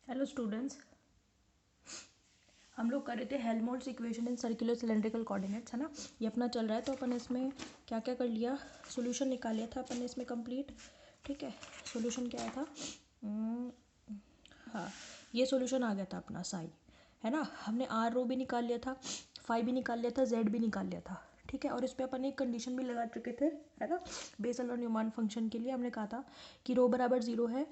Hello students, हम लोग कर रहे थे Helmholtz equation in circular cylindrical coordinates, है ना। ये अपना चल रहा है। तो अपन इसमें क्या क्या कर लिया, सॉल्यूशन निकाल लिया था अपन ने इसमें कंप्लीट। ठीक है, सॉल्यूशन क्या आया था? हाँ, ये सॉल्यूशन आ गया था अपना साई, है ना। हमने आर रो भी निकाल लिया था, फाई भी निकाल लिया था, जेड भी निकाल लिया था। ठीक है, और इस पर अपन एक कंडीशन भी लगा चुके थे, है ना। बेसल और न्यूमान फंक्शन के लिए हमने कहा था कि रो बराबर 0 है।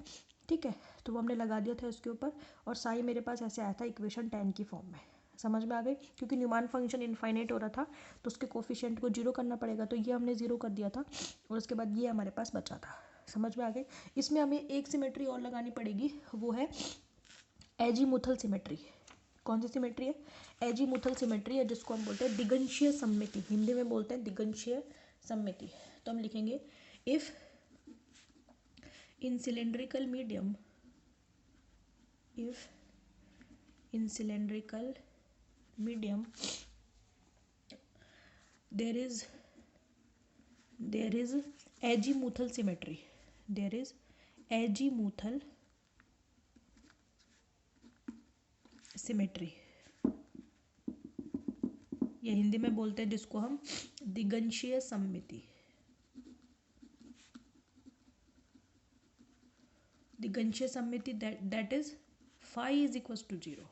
ठीक है, तो वो हमने लगा दिया था इसके ऊपर, और साई मेरे पास ऐसे आया था इक्वेशन 10 की फॉर्म में। समझ में आ गई, क्योंकि न्यूमान फंक्शन इनफाइनाइट हो रहा था तो उसके कोफिशिएंट को 0 करना पड़ेगा, तो ये हमने 0 कर दिया था, और उसके बाद ये हमारे पास बचा था। समझ में आ गई। इसमें हमें एक सिमेट्री और लगानी पड़ेगी, वो है एजीमुथल सिमेट्री। कौन सी सिमेट्री है? एजीमुथल सिमेट्री है, जिसको हम बोलते हैं दिगंशीय सममिति, हिंदी में बोलते हैं दिगंशीय सममिति। तो हम लिखेंगे if in cylindrical medium, if in cylindrical medium there is azimuthal symmetry, there is azimuthal symmetry, ये हिंदी में बोलते हैं जिसको हम दिगंशीय सममिति, दिगंशीय सममिति, that is phi is equal to 0।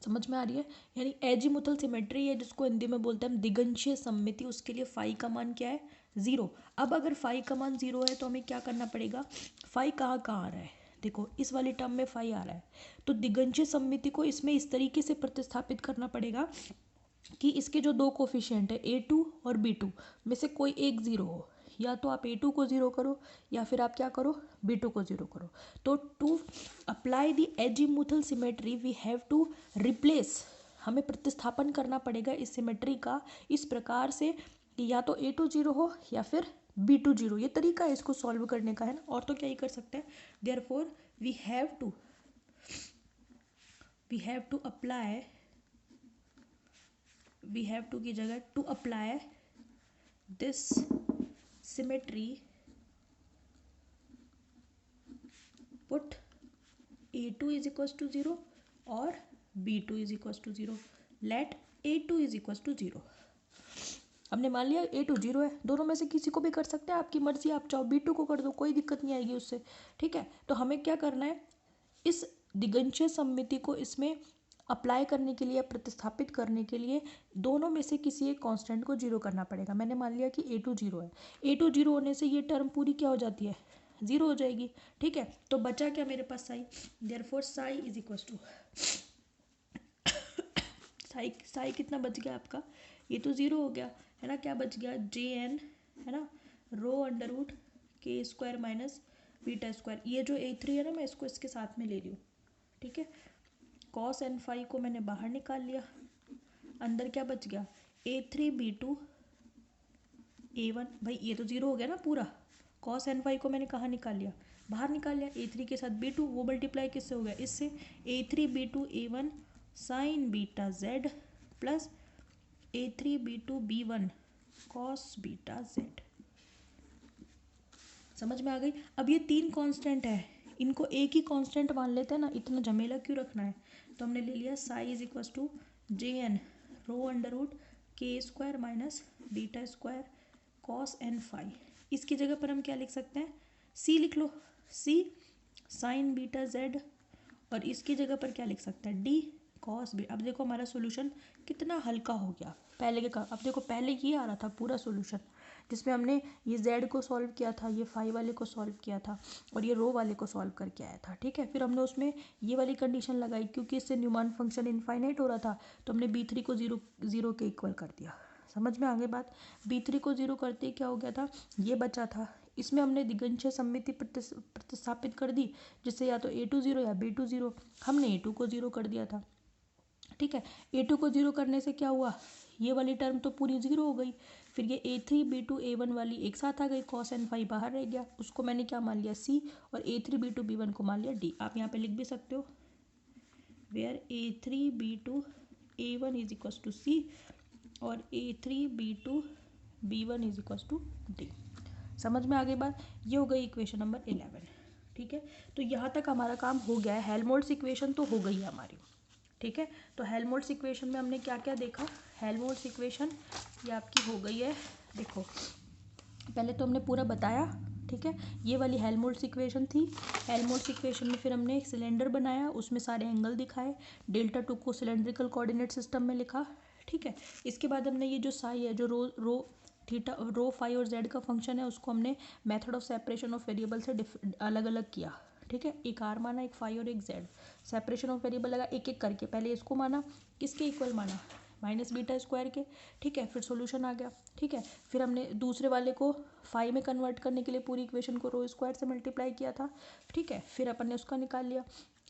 समझ में आ रही है। यानी एजीमुथल सिमेट्री है, जिसको हिंदी में बोलते हैं हम दिगंशीय सममिति, उसके लिए फाई का मान क्या है? 0। अब अगर फाई का मान 0 है तो हमें क्या करना पड़ेगा? फाई कहाँ आ रहा है? देखो, इस वाली टर्म में फाई आ रहा है, तो दिगंशीय सममिति को इसमें इस तरीके से प्रतिस्थापित करना पड़ेगा कि इसके जो दो कोफिशिएंट है a2 और b2 में से कोई एक 0 हो। या तो आप a2 को 0 करो, या फिर आप क्या करो, b2 को 0 करो। तो to apply the azimuthal symmetry we have to replace, हमें प्रतिस्थापन करना पड़ेगा इस सिमेट्री का इस प्रकार से कि या तो a2 0 हो या फिर b2 0। ये तरीका है इसको सॉल्व करने का, है ना। और तो क्या ही कर सकते हैं। Therefore we have to apply, we have to की जगह to apply this symmetry, put a2 is equals to 0 और b2 is equals to 0, let a2 is equals to 0। हमने मान लिया a2 0 है, दोनों में से किसी को भी कर सकते हैं, आपकी मर्जी, आप चाहो b2 को कर दो, कोई दिक्कत नहीं आएगी उससे। ठीक है, तो हमें क्या करना है, इस दिगंशीय सममिति को इसमें अप्लाई करने के लिए, प्रतिस्थापित करने के लिए दोनों में से किसी एक कांस्टेंट को 0 करना पड़ेगा। मैंने मान लिया कि a2 0 है, a2 0 होने से ये टर्म पूरी क्या हो जाती है? 0 हो जाएगी। ठीक है, तो बचा क्या मेरे पास? Psi. Therefore psi is equal to psi कितना बच गया आपका? ये तो 0 हो गया, है ना। क्या बच गया? jn, है ना, रो under root k square minus beta square. ये जो a3 है ना, मैं इसको इसके साथ में ले रही हूँ। ठीक है, कॉस एन फाई को मैंने बाहर निकाल लिया, अंदर क्या बच गया? a3 b2 a1। भाई ये तो 0 हो गया ना पूरा। कॉस एन फाई को मैंने कहाँ निकाल लिया? बाहर निकाल लिया। a3 के साथ b2, वो मल्टीप्लाई किससे हो गया? इससे। a3 b2 a1 sign beta z plus a3 b2 b1 cos beta z। समझ में आ गई। अब ये 3 कांस्टेंट है, इनको एक ही कांस्टेंट मान लेते हैं ना, इतना झमेला क्यों रखना है। तो हमने ले लिया psi is equal to jn rho under root k square minus beta square cos n phi. इसकी जगह पर हम क्या लिख सकते हैं? c लिख लो, c साइन बीटा z, और इसकी जगह पर क्या लिख सकते हैं? d cos B. अब देखो हमारा सोल्यूशन कितना हल्का हो गया पहले के का। अब देखो, पहले ये आ रहा था पूरा सोल्यूशन, जिसमें हमने ये z को सॉल्व किया था, ये फाई वाले को सॉल्व किया था, और ये रो वाले को सॉल्व करके आया था। ठीक है, फिर हमने उसमें ये वाली कंडीशन लगाई, क्योंकि इससे न्यूमान फंक्शन इनफाइनाइट हो रहा था, तो हमने b3 को 0 के इक्वल कर दिया। समझ में आ गई बात। b3 को 0 करते क्या हो गया था? ये बचा था, इसमें हमने दिगंशीय सममिति प्रतिस्थापित कर दी, जिससे या तो a2 0 या b2 0। हमने a2 को 0 कर दिया था। ठीक है, a2 को 0 करने से क्या हुआ? ये वाली टर्म तो पूरी 0 हो गई। फिर ये a3 b2 a1 वाली एक साथ आ गई, cos एन फाई बाहर रह गया, उसको मैंने क्या मान लिया? c, और a3 b2 b1 को मान लिया d। आप यहाँ पे लिख भी सकते हो where a3 b2 a1 is equal to c और a3 b2 b1 is equal to d। समझ में आ गई बात। ये हो गई इक्वेशन नंबर 11। ठीक है, तो यहाँ तक हमारा काम हो गया है। हेल्महोल्ट्ज़ इक्वेशन तो हो गई है हमारी, ठीक है। तो हेल्महोल्ट्ज़ इक्वेशन में हमने क्या क्या देखा, हेल्महोल्ट्ज़ इक्वेशन ये आपकी हो गई है। देखो पहले तो हमने पूरा बताया, ठीक है, ये वाली हेल्महोल्ट्ज़ इक्वेशन थी। हेल्महोल्ट्ज़ इक्वेशन में फिर हमने एक सिलेंडर बनाया, उसमें सारे एंगल दिखाए, डेल्टा टू को सिलेंड्रिकल कोऑर्डिनेट सिस्टम में लिखा, ठीक है। इसके बाद हमने ये जो साई है, जो रो थीटा रो फाई और जेड का फंक्शन है, उसको हमने method of separation of variable से अलग अलग किया, ठीक है। एक आर माना, एक फाई और एक जेड, सेपरेशन ऑफ वेरिएबल लगा एक एक करके। पहले इसको माना, किसके इक्वल माना, माइनस बीटा स्क्वायर के, ठीक है। फिर सॉल्यूशन आ गया, ठीक है। फिर हमने दूसरे वाले को फाई में कन्वर्ट करने के लिए पूरी इक्वेशन को रो स्क्वायर से मल्टीप्लाई किया था, ठीक है। फिर अपन ने उसका निकाल लिया,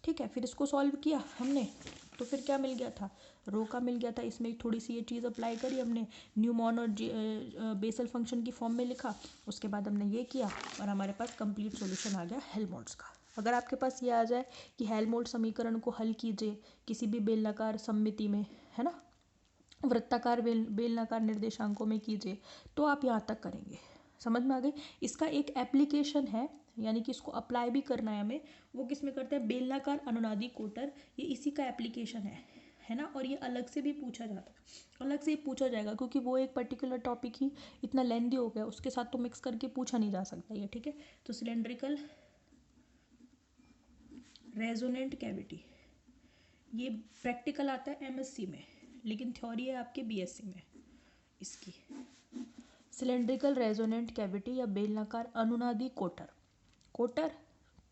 ठीक है। फिर इसको सॉल्व किया हमने, तो फिर क्या मिल गया था, रो का मिल गया था। इसमें थोड़ी सी ये चीज़ अप्लाई करी हमने, न्यूमॉन और बेसल फंक्शन की फॉर्म में लिखा, उसके बाद हमने ये किया और हमारे पास कंप्लीट सॉल्यूशन आ गया हेल्महोल्ट्ज़ का। अगर आपके पास ये आ जाए कि हेल्महोल्ट्ज़ समीकरण को हल कीजिए किसी भी बेलनाकार सममिति में, है ना, वृत्ताकार बेलनाकार निर्देशांकों में कीजिए, तो आप यहाँ तक करेंगे। समझ में आ गई। इसका एक एप्लीकेशन है, यानी कि इसको अप्लाई भी करना है हमें, वो किस में करते हैं, बेलनाकार अनुनादी कोटर, ये इसी का एप्लीकेशन है ना। और ये अलग से भी पूछा जाता है, अलग से ही पूछा जाएगा, क्योंकि वो एक पर्टिकुलर टॉपिक ही इतना लेंदी हो गया, उसके साथ तो मिक्स करके पूछा नहीं जा सकता ये, ठीक है। तो सिलेंड्रिकल रेजोनेंट कैविटी, ये प्रैक्टिकल आता है एमएससी में, लेकिन थ्योरी है आपके बीएससी में इसकी। सिलेंड्रिकल रेजोनेंट कैविटी या बेलनाकार अनुनादी कोटर, कोटर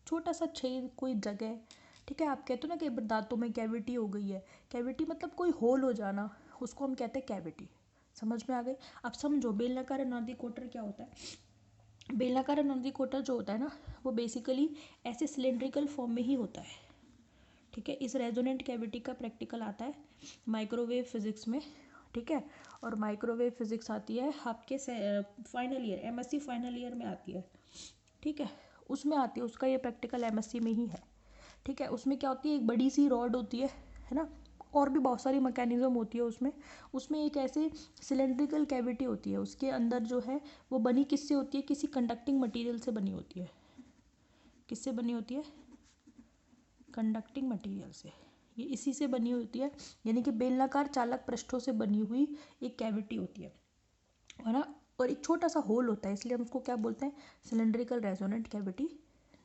छोटा सा छेद, कोई जगह, ठीक है। आप कहते हो ना कि दांतों में कैविटी हो गई है, कैविटी मतलब कोई होल हो जाना, उसको हम कहते हैं कैविटी। समझ में आ गई। अब समझो बेलनाकार अनुनादी कोटर क्या होता है। बेलनाकार अनुनादी कोटर जो होता है ना, वो बेसिकली ऐसे सिलेंड्रिकल फॉर्म में ही होता है, ठीक है। इस रेजोनेंट कैविटी का प्रैक्टिकल आता है माइक्रोवेव फिजिक्स में, ठीक है। और माइक्रोवेव फिजिक्स आती है आपके final year, MSc final year में आती है, ठीक है, उसमें आती है, उसका ये प्रैक्टिकल एमएससी में ही है, ठीक है। उसमें क्या होती है, एक बड़ी सी रॉड होती है ना, और भी बहुत सारी मैकेनिज्म होती है उसमें। उसमें एक ऐसे सिलेंड्रिकल कैविटी होती है, उसके अंदर जो है वो बनी किससे होती है, किसी कंडक्टिंग मटेरियल से बनी होती है। किससे बनी होती है, कंडक्टिंग मटेरियल से, ये इसी से बनी होती है, यानी कि बेलनाकार चालक पृष्ठों से बनी हुई एक कैविटी होती है ना। और एक छोटा सा होल होता है, इसलिए हम उसको क्या बोलते हैं, सिलेंड्रिकल रेजोनेंट कैविटी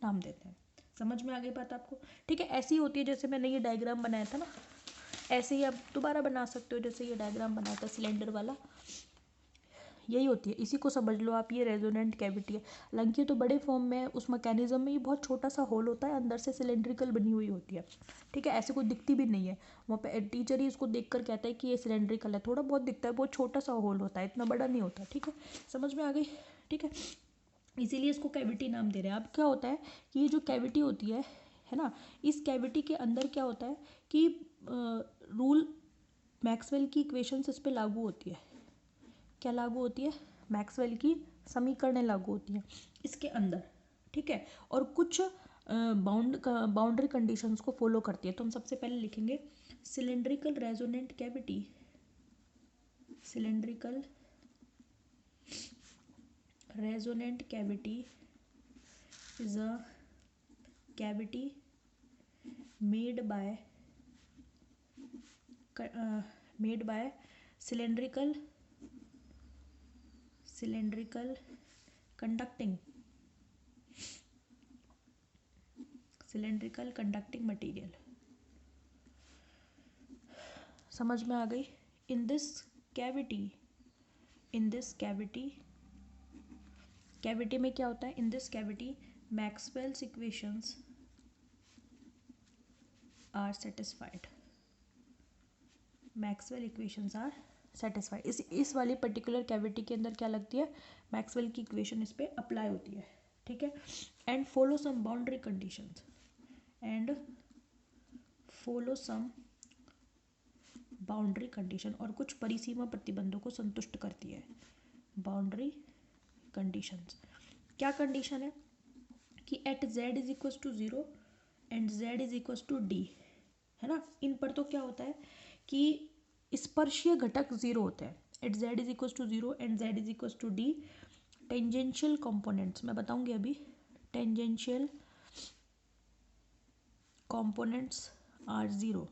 नाम देते हैं। समझ में आ गई बात आपको, ठीक है। ऐसी होती है, जैसे मैंने ये डायग्राम बनाया था ना, ऐसे ही आप दोबारा बना सकते हो, जैसे ये डायग्राम बनाया था सिलेंडर वाला, यही होती है, इसी को समझ लो आप, ये रेजोनेंट कैविटी है। हालांकि तो बड़े फॉर्म में उस मैकेनिज्म में ये बहुत छोटा सा होल होता है, अंदर से सिलेंड्रिकल बनी हुई होती है, ठीक है। ऐसे कोई दिखती भी नहीं है, वहाँ पे टीचर ही इसको देखकर कहता है कि ये सिलेंड्रिकल है, थोड़ा बहुत दिखता है, बहुत छोटा सा होल होता है, इतना बड़ा नहीं होता, ठीक है। समझ में आ गई, ठीक है। इसीलिए इसको कैविटी नाम दे रहे हैं। अब क्या होता है कि ये जो कैविटी होती है ना, इस कैविटी के अंदर क्या होता है कि रूल मैक्सवेल की इक्वेशंस इस पे लागू होती है। क्या लागू होती है, मैक्सवेल की समीकरणें लागू होती हैं इसके अंदर, ठीक है। और कुछ बाउंड्री कंडीशंस को फॉलो करती है। तो हम सबसे पहले लिखेंगे cylindrical resonant cavity, cylindrical resonant cavity is a cavity made by cylindrical conducting material। समझ में आ गई। in this cavity में क्या होता है, in this cavity Maxwell's equations are satisfied। Maxwell's equations are satisfied. इस वाली पर्टिकुलर कैविटी के अंदर क्या लगती है, मैक्सवेल की इक्वेशन इस पर अप्लाई होती है, ठीक है। And follow some boundary conditions, और कुछ परिसीमा प्रतिबंधों को संतुष्ट करती है। बाउंड्री कंडीशंस, क्या कंडीशन है कि at z is equal to 0 and z is equal to d, है ना। इन पर तो क्या होता है कि स्पर्शीय घटक 0 होते हैं, at z is equal to 0 and z is equal to d। Tangential components मैं बताऊंगी अभी, टेंजेंशियल components are zero,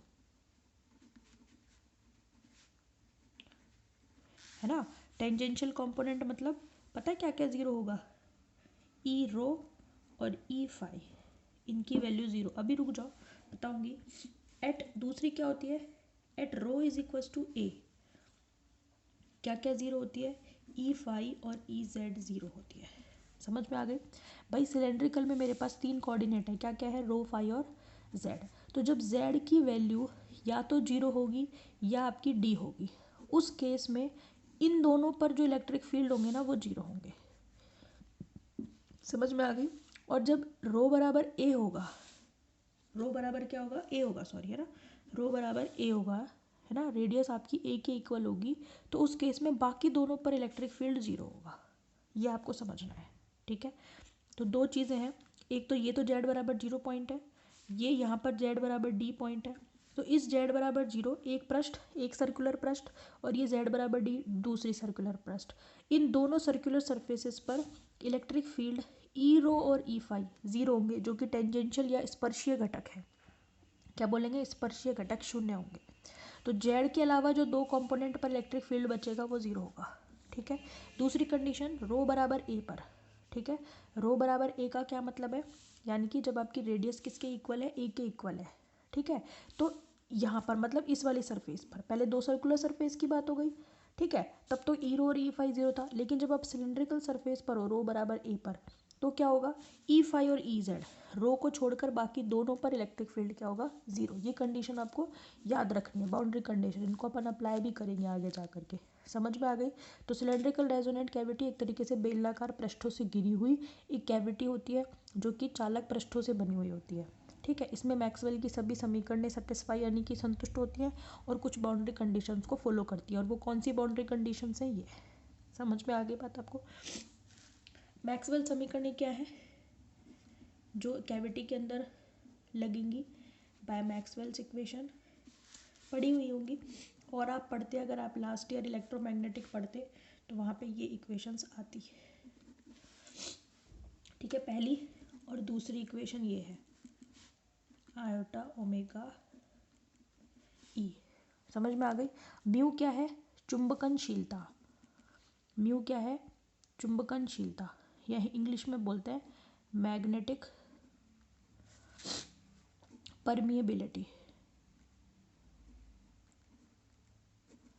है ना। टेंजेंशियल कंपोनेंट मतलब पता है क्या क्या जीरो होगा, ई रो और ई फाई, इनकी वैल्यू जीरो। अभी रुक जाओ बताऊंगी। एट दूसरी क्या होती है, at rho is equals to a, क्या क्या जीरो होती है, ई फाई और ई जेड जीरो होती है। समझ में आ गई भाई। सिलेंड्रिकल में मेरे पास तीन कोऑर्डिनेट है, क्या क्या है, रो फाई और जेड। तो जब जेड की वैल्यू या तो जीरो होगी या आपकी डी होगी, उस केस में इन दोनों पर जो इलेक्ट्रिक फील्ड होंगे ना वो जीरो होंगे। समझ में आ गई। और जब रो बराबर ए होगा, रो बराबर क्या होगा, ए होगा, सॉरी, है ना, रो बराबर ए होगा, है ना, रेडियस आपकी ए के इक्वल होगी, तो उस केस में बाकी दोनों पर इलेक्ट्रिक फील्ड जीरो होगा। ये आपको समझना है, ठीक है। तो दो चीज़ें हैं, एक तो ये तो जेड बराबर जीरो पॉइंट है, ये यहाँ पर जेड बराबर डी पॉइंट है। तो इस जेड बराबर जीरो एक पृष्ठ, एक सर्कुलर पृष्ठ, और ये जेड बराबर डी दूसरी सर्कुलर पृष्ठ, इन दोनों सर्कुलर सरफेसेस पर इलेक्ट्रिक फील्ड ई रो और ई फाई जीरो होंगे, जो कि टेंजेंशियल या स्पर्शीय घटक है। क्या बोलेंगे, स्पर्शीय घटक शून्य होंगे। तो जेड के अलावा जो दो कंपोनेंट पर इलेक्ट्रिक फील्ड बचेगा वो जीरो होगा, ठीक है। दूसरी कंडीशन, रो बराबर ए पर, ठीक है। रो बराबर ए का क्या मतलब है, यानी कि जब आपकी रेडियस किसके इक्वल है, ए के इक्वल है, ठीक है। तो यहाँ पर मतलब इस वाली सरफेस पर, पहले दो सर्कुलर सरफेस की बात हो गई, ठीक है, तब तो ई रो और ई फाई जीरो था। लेकिन जब आप सिलेंड्रिकल सरफेस पर हो, रो बराबर ए पर, तो क्या होगा, ई फाई और ई जेड, रो को छोड़कर बाकी दोनों पर इलेक्ट्रिक फील्ड क्या होगा, जीरो। ये कंडीशन आपको याद रखनी है, बाउंड्री कंडीशन, इनको अपन अप्लाई भी करेंगे आगे जा करके। समझ में आ गई। तो सिलेंड्रिकल रेजोनेंट कैविटी एक तरीके से बेलनाकार पृष्ठों से घिरी हुई एक कैविटी होती है, जो कि चालक पृष्ठों से बनी हुई होती है, ठीक है। इसमें मैक्सवेल की सभी समीकरणें सेटिस्फाई यानी कि संतुष्ट होती हैं, और कुछ बाउंड्री कंडीशंस को फॉलो करती है। और वो कौन सी बाउंड्री कंडीशंस हैं, ये समझ में आ गई बात आपको। मैक्सवेल समीकरणें क्या है, जो कैविटी के अंदर लगेंगी, बाय मैक्सवेल्स इक्वेशन पढ़ी हुई होंगी, और आप पढ़ते, अगर आप लास्ट ईयर इलेक्ट्रोमैग्नेटिक पढ़ते तो वहाँ पे ये इक्वेशंस आती है, ठीक है। पहली और दूसरी इक्वेशन ये है, आयोटा ओमेगा ई, समझ में आ गई। म्यू क्या है, चुंबकनशीलता, म्यू क्या है, चुंबकनशीलता, यह इंग्लिश में बोलते हैं मैग्नेटिक परमिएबिलिटी।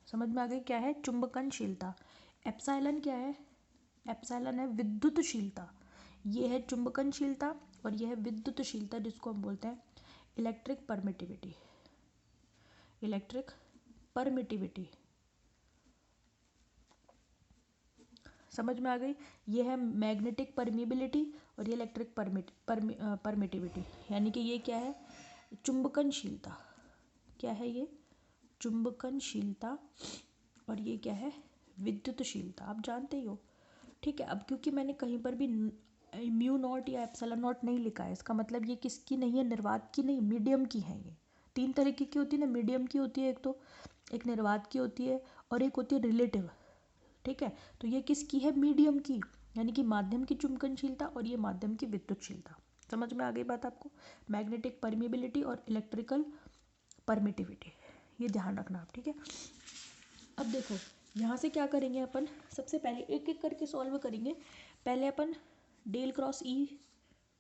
समझ में आ गई, क्या है, चुंबकनशीलता। एप्सिलॉन क्या है, एप्सिलॉन है विद्युतशीलता। ये है चुंबकनशीलता और यह है विद्युतशीलता, जिसको हम बोलते हैं इलेक्ट्रिक परमिटिविटी, इलेक्ट्रिक परमिटिविटी। समझ में आ गई। ये है मैग्नेटिक परमिबिलिटी और ये इलेक्ट्रिक परमिटिविटी, यानी कि ये क्या है, चुंबकनशीलता, क्या है ये, चुंबकनशीलता, और ये क्या है, विद्युतशीलता, आप जानते ही हो, ठीक है। अब क्योंकि मैंने कहीं पर भी म्यू नॉट या एप्सिलॉन नॉट नहीं लिखा है, इसका मतलब ये किसकी नहीं है, निर्वात की नहीं, मीडियम की है। ये तीन तरीके की होती है ना, मीडियम की होती है एक, तो एक निर्वात की होती है और एक होती है रिलेटिव, ठीक है। तो ये किसकी है, मीडियम की, यानी कि माध्यम की चुंबकनशीलता और ये माध्यम की विद्युतशीलता। समझ में आ गई बात आपको। मैग्नेटिक परमिबिलिटी और इलेक्ट्रिकल परमिटिविटी, ये ध्यान रखना आप, ठीक है। अब देखो यहाँ से क्या करेंगे अपन, सबसे पहले एक एक करके सॉल्व करेंगे। पहले अपन डेल क्रॉस ई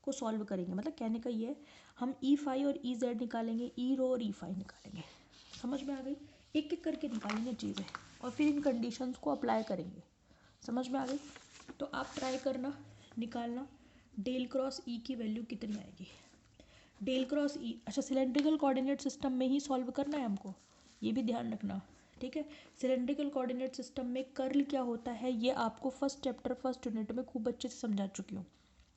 को सॉल्व करेंगे, मतलब कहने का ये है, हम ई फाई और ई जेड निकालेंगे, ई रो और ई फाई निकालेंगे। समझ में आ गई, एक एक करके निकालेंगे चीज़ें और फिर इन कंडीशंस को अप्लाई करेंगे। समझ में आ गई। तो आप ट्राई करना, निकालना डेल क्रॉस ई की वैल्यू कितनी आएगी। डेल क्रॉस ई, अच्छा सिलेंड्रिकल कोऑर्डिनेट सिस्टम में ही सॉल्व करना है हमको, ये भी ध्यान रखना, ठीक है। सिलेंड्रिकल कोऑर्डिनेट सिस्टम में कर्ल क्या होता है, ये आपको फर्स्ट चैप्टर फर्स्ट यूनिट में खूब अच्छे से समझा चुकी हूँ।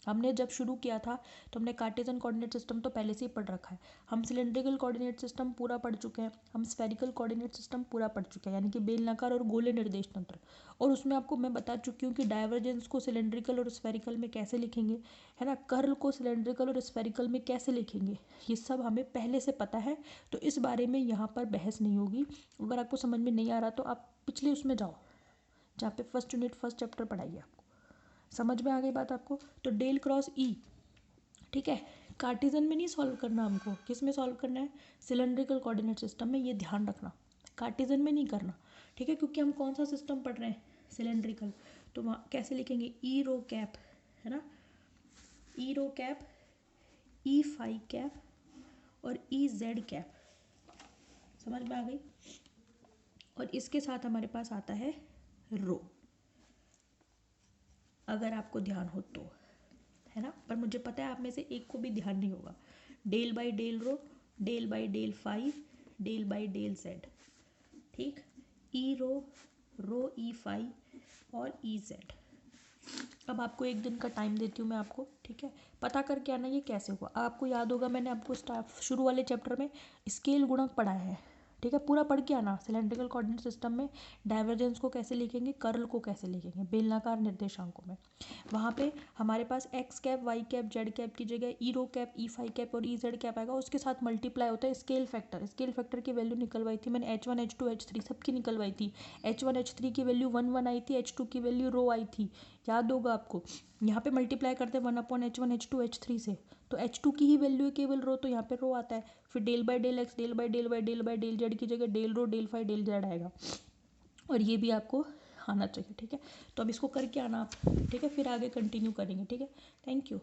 हमने जब शुरू किया था तो हमने कार्टेशियन कोऑर्डिनेट सिस्टम तो पहले से ही पढ़ रखा है, हम सिलेंड्रिकल कोऑर्डिनेट सिस्टम पूरा पढ़ चुके हैं, हम स्फेरिकल कोऑर्डिनेट सिस्टम पूरा पढ़ चुके हैं, यानी कि बेलनाकार और गोले निर्देश तंत्र। और उसमें आपको मैं बता चुकी हूँ कि डाइवर्जेंस को सिलेंड्रिकल और स्फेरिकल में कैसे लिखेंगे, है ना, कर्ल को सिलेंड्रिकल और स्फेरिकल में कैसे लिखेंगे, ये सब हमें पहले से पता है। तो इस बारे में यहाँ पर बहस नहीं होगी। अगर आपको समझ में नहीं आ रहा तो आप पिछले उसमें जाओ, जहाँ पे फर्स्ट यूनिट फर्स्ट चैप्टर पढ़ाइए आपको। समझ में आ गई बात आपको। तो डेल क्रॉस ई, ठीक है, कार्टेशियन में नहीं सॉल्व करना हमको, किस में सॉल्व करना है, सिलेंड्रिकल कोऑर्डिनेट सिस्टम में, ये ध्यान रखना, कार्टेशियन में नहीं करना, ठीक है, क्योंकि हम कौन सा सिस्टम पढ़ रहे हैं, सिलेंड्रिकल। तो वहाँ कैसे लिखेंगे, ई रो कैप, है ना, ई rho cap, e phi cap और ई जेड कैप, समझ में आ गई। और इसके साथ हमारे पास आता है रो, अगर आपको ध्यान हो तो, है ना, पर मुझे पता है आप में से एक को भी ध्यान नहीं होगा। Del by del rho, del by del phi, del by del z, ठीक, ई रो, रो ई फाई और ई जेड। अब आपको एक दिन का टाइम देती हूँ मैं आपको, ठीक है, पता करके आना ये कैसे हुआ। आपको याद होगा मैंने आपको शुरू वाले चैप्टर में स्केल गुणक पढ़ाया है, ठीक है, पूरा पढ़ के आना। सिलेंड्रिकल कोऑर्डिनेट सिस्टम में डाइवर्जेंस को कैसे लिखेंगे, कर्ल को कैसे लिखेंगे, बेलनाकार निर्देशांकों में, वहाँ पे हमारे पास x cap, y cap, z cap की जगह e rho cap, e phi cap और ई जेड कैप आएगा, उसके साथ मल्टीप्लाई होता है स्केल फैक्टर। स्केल फैक्टर की वैल्यू निकलवाई थी मैंने, H1 H2 H3 सबकी निकलवाई थी। H1 H3 की वैल्यू 1 आई थी, H2 की वैल्यू रो आई थी, याद होगा आपको। यहाँ पे मल्टीप्लाई करते हैं 1/H1 H2 H3 से, तो H2 की ही वैल्यू है केवल रो, तो यहाँ पे रो आता है। फिर del by del x, del by del y, del by del z की जगह del rho, del phi, del z आएगा, और ये भी आपको आना चाहिए, ठीक है। तो अब इसको करके आना आप, ठीक है, फिर आगे कंटिन्यू करेंगे, ठीक है। Thank you.